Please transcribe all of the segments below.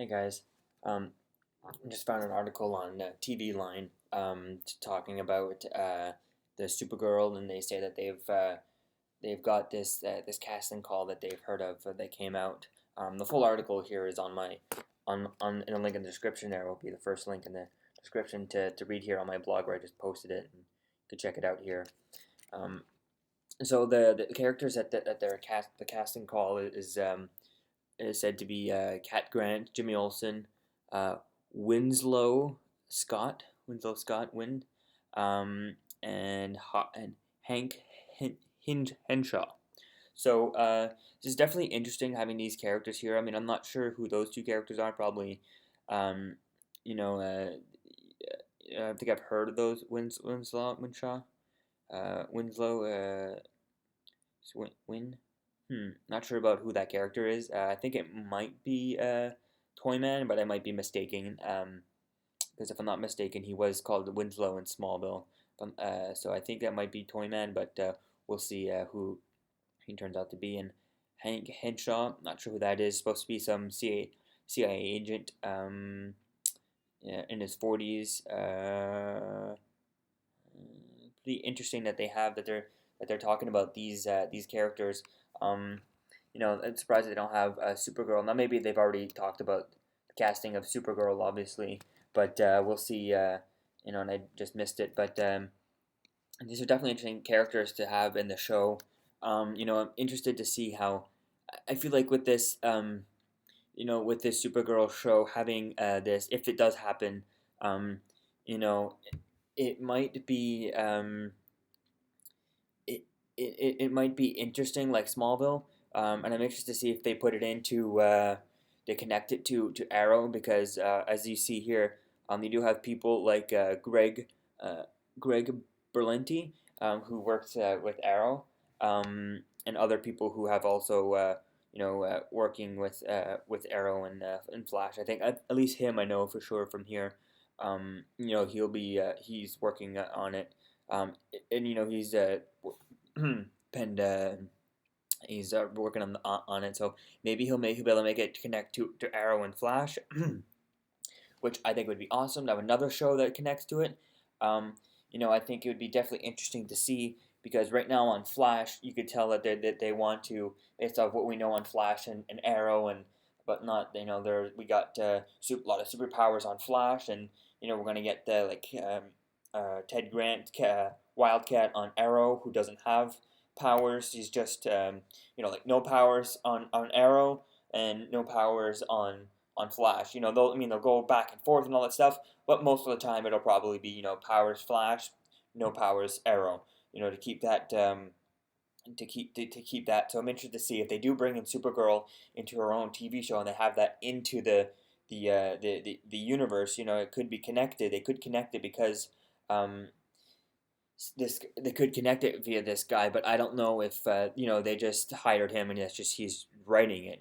Hey guys, I just found an article on TV Line talking about the Supergirl, and they say that they've got this casting call that they've heard of that came out. The full article here is on my on in a link in the description. There will be the first link in the description to read here on my blog where I just posted it, and you can check it out here. Um, so the characters that the casting call is said to be Cat Grant, Jimmy Olsen, uh, Winslow Winslow Scott, um, and Hank Henshaw. So this is definitely interesting having these characters here. I mean, I'm not sure who those two characters are. Probably, um, you know, I think I've heard of those Winslow, Win. Not sure about who that character is. I think it might be Toyman, but I might be mistaken. Because if I'm not mistaken, he was called Winslow in Smallville. So I think that might be Toyman, but we'll see who he turns out to be. And Hank Henshaw, not sure who that is. Supposed to be some CIA agent. Yeah, in his 40s. Pretty interesting that they're talking about these characters. Um, I'm surprised they don't have Supergirl. Now maybe they've already talked about the casting of Supergirl, obviously, but we'll see. And I just missed it. But these are definitely interesting characters to have in the show. I'm interested to see how. I feel like with this, with this Supergirl show having this, if it does happen, um, you know, it might be it might be interesting like Smallville, and I'm interested to see if they put it into they connect it to Arrow because as you see here, you do have people like Greg Berlanti, who works with Arrow, and other people who have also working with Arrow and Flash. I think at least him I know for sure from here. He'll be he's working on it, and he's and he's working on it. So maybe he'll be able to make it connect to Arrow and Flash, which I think would be awesome to have another show that connects to it. I think it would be definitely interesting to see because right now on Flash, you could tell that they want to based off what we know on Flash and Arrow but not we got a lot of superpowers on Flash and we're gonna get the Ted Grant Wildcat on Arrow who doesn't have powers. He's just no powers on Arrow and no powers on Flash. They'll go back and forth and all that stuff, but most of the time it'll probably be powers Flash, no powers Arrow. To keep that to keep that. So I'm interested to see if they do bring in Supergirl into her own TV show and they have that into the universe. It could be connected. They could connect it because um, this they could connect it via this guy, but I don't know if they just hired him and he's writing it.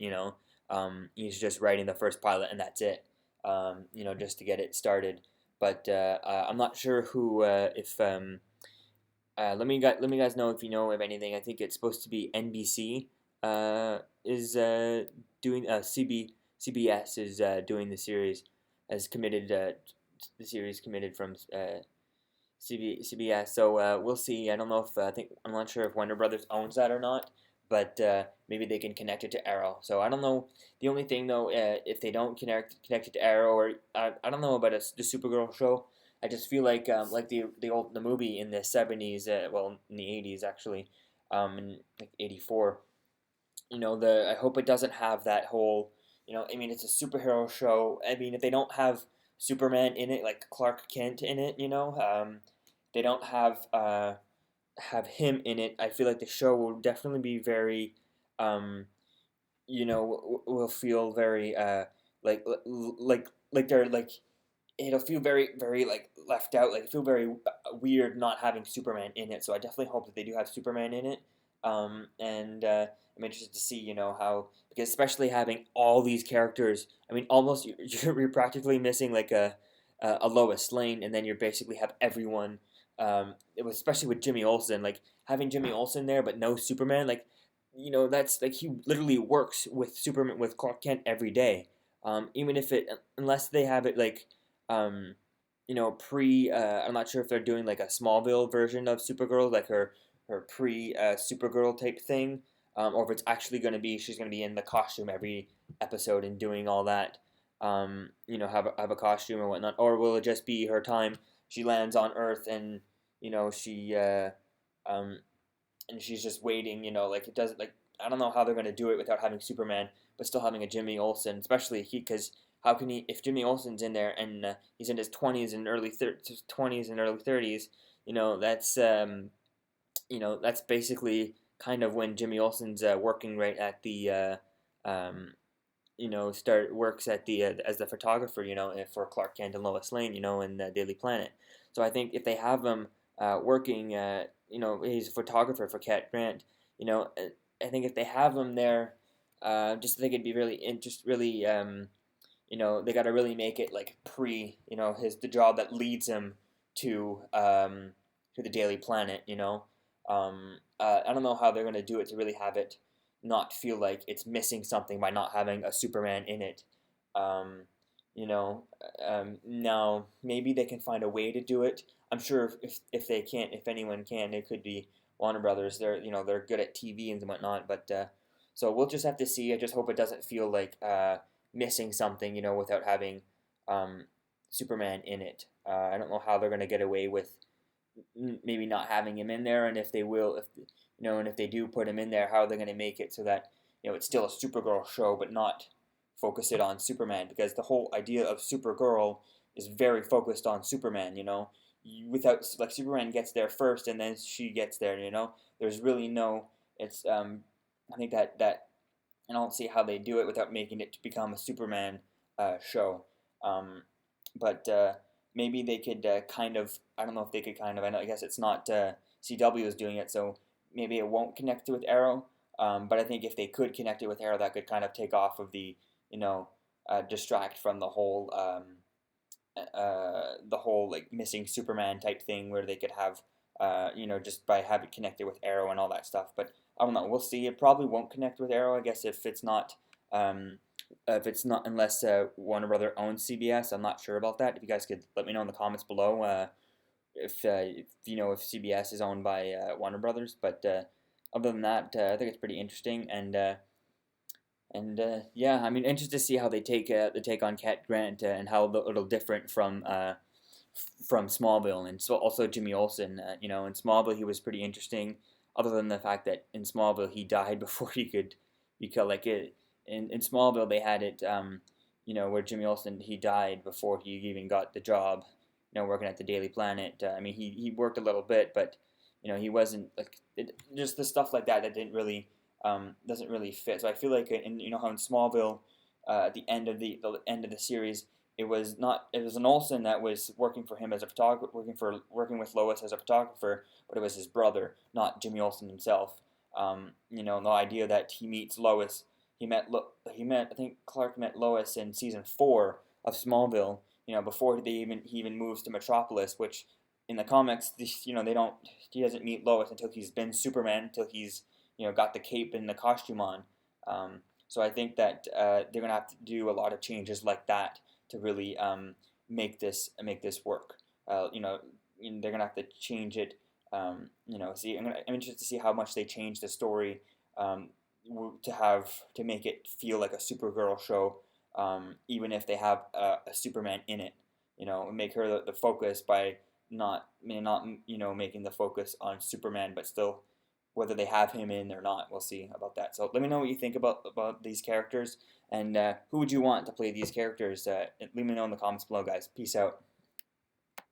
He's just writing the first pilot and that's it. Just to get it started. But I'm not sure who if let me guys know if you know of anything. I think it's supposed to be NBC is doing CBS is doing the series as committed the series committed from CBS. So we'll see. I don't know if I'm not sure if Warner Brothers owns that or not, but maybe they can connect it to Arrow. So I don't know. The only thing though, if they don't connect it to Arrow, or I don't know about the Supergirl show. I just feel like the movie in the 70s, well in the 80s actually, in like 84. I hope it doesn't have that whole. I mean it's a superhero show. I mean if they don't have Superman in it, like Clark Kent in it, they don't have him in it. I feel like the show will definitely be very, will feel very like they're like it'll feel very very like left out. Like feel very weird not having Superman in it. So I definitely hope that they do have Superman in it. And I'm interested to see how because especially having all these characters. I mean, almost you're practically missing like a Lois Lane, and then you basically have everyone. It was especially with Jimmy Olsen, like having Jimmy Olsen there, but no Superman. Like, that's like he literally works with Superman with Clark Kent every day. Even if it unless they have it like um, I'm not sure if they're doing like a Smallville version of Supergirl, like her pre Supergirl type thing, or if it's actually going to be she's going to be in the costume every episode and doing all that. Have a costume or whatnot, or will it just be her time? She lands on Earth and she um, and she's just waiting. Like it doesn't like I don't know how they're going to do it without having Superman, but still having a Jimmy Olsen, especially because how can he if Jimmy Olsen's in there and he's in his 20s and early 30s, that's basically kind of when Jimmy Olsen's working right at the start works at the as the photographer, for Clark Kent and Lois Lane, in the Daily Planet. So I think if they have him working, he's a photographer for Cat Grant. I think if they have him there, just think it'd be really really, they got to really make it like the job that leads him to the Daily Planet. I don't know how they're gonna do it to really have it not feel like it's missing something by not having a Superman in it. Um, Now maybe they can find a way to do it. I'm sure if they can't, if anyone can, it could be Warner Brothers. They're good at TV and whatnot. But so we'll just have to see. I just hope it doesn't feel like missing something, without having um, Superman in it. I don't know how they're gonna get away with maybe not having him in there, and if they will, and if they do put him in there, how are they going to make it so that it's still a Supergirl show, but not focus it on Superman? Because the whole idea of Supergirl is very focused on Superman. Without like Superman gets there first, and then she gets there. There's really no. It's I think that I don't see how they do it without making it to become a Superman show. Um, but maybe they could kind of. I don't know if they could kind of. I guess it's not CW is doing it, so maybe it won't connect with Arrow. But I think if they could connect it with Arrow, that could kind of take off of distract from the whole like missing Superman type thing where they could have just by having it connected with Arrow and all that stuff. But I don't know. We'll see. It probably won't connect with Arrow. I guess if it's not unless Warner Brother owns CBS. I'm not sure about that. If you guys could let me know in the comments below if you know if CBS is owned by Warner Brothers. But other than that, I think it's pretty interesting and yeah, I mean, interested to see how they take on Cat Grant and how it'll different from Smallville, and so also Jimmy Olsen. In Smallville he was pretty interesting, other than the fact that in Smallville he died before he could become like it. In Smallville they had it, where Jimmy Olsen he died before he even got the job, working at the Daily Planet. I mean, he worked a little bit, but he wasn't like just the stuff like that didn't really doesn't really fit. So I feel like how in Smallville, at the end of the end of the series, it was an Olsen that was working for him as a photographer, working with Lois as a photographer, but it was his brother, not Jimmy Olsen himself. The idea that he meets Lois, I think Clark met Lois in season 4 of Smallville. Before he even moves to Metropolis, which in the comics, they don't. He doesn't meet Lois until he's been Superman, until he's got the cape and the costume on. So I think that they're gonna have to do a lot of changes like that to really make this work. They're gonna have to change it. See, I'm interested to see how much they change the story to make it feel like a Supergirl show, even if they have a Superman in it. Make her the focus by not making the focus on Superman, but still whether they have him in or not. We'll see about that. So let me know what you think about these characters, and who would you want to play these characters. Let me know in the comments below, guys. Peace out.